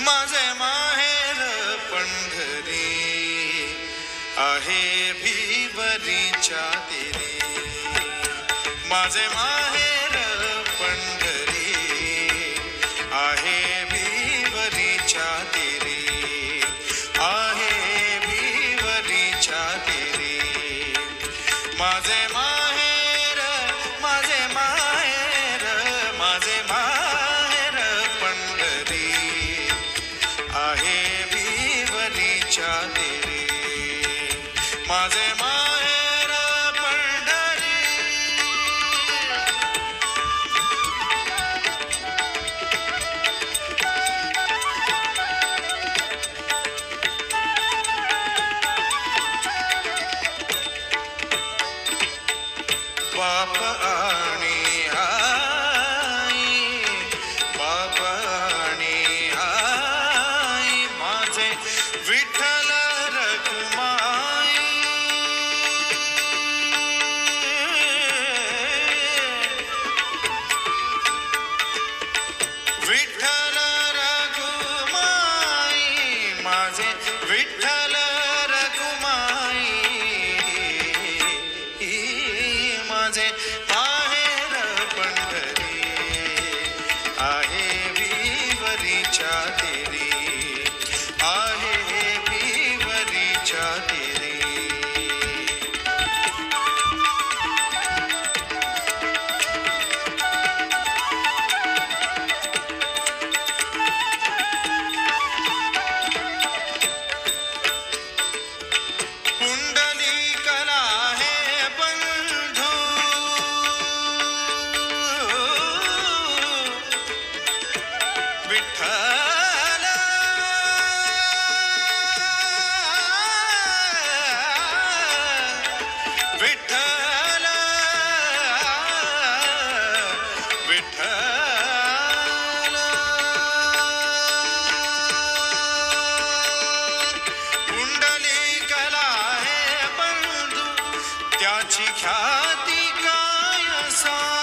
माझे माहेर पंढरी आहे भिवरीच्या तेरे. माझे माहेर पंढरी आहे भिवरीच्या तेरे. आहे भिवरीच्या तेरे. माझे माहेर माझे माहेर माझे माहेर पंढरी आहे भिवरीच्या तेरे. माझे माहेर पंढरी. बाप आणि आई बाप आणि आई माझे विठ्ठल रखुमाई. विठ्ठल रखुमाई माझे विठ्ठल रखुमाई. माझे माहेर पंढरी आहे भिवरीच्या तेरे. आहे भिवरीच्या तेरे. पुंडलिकला हे बंधू विठ्ठल. विठ्ठल विठ्ठल. पुंडलिकला हे बंधू त्याची ख्याती काय सांगू.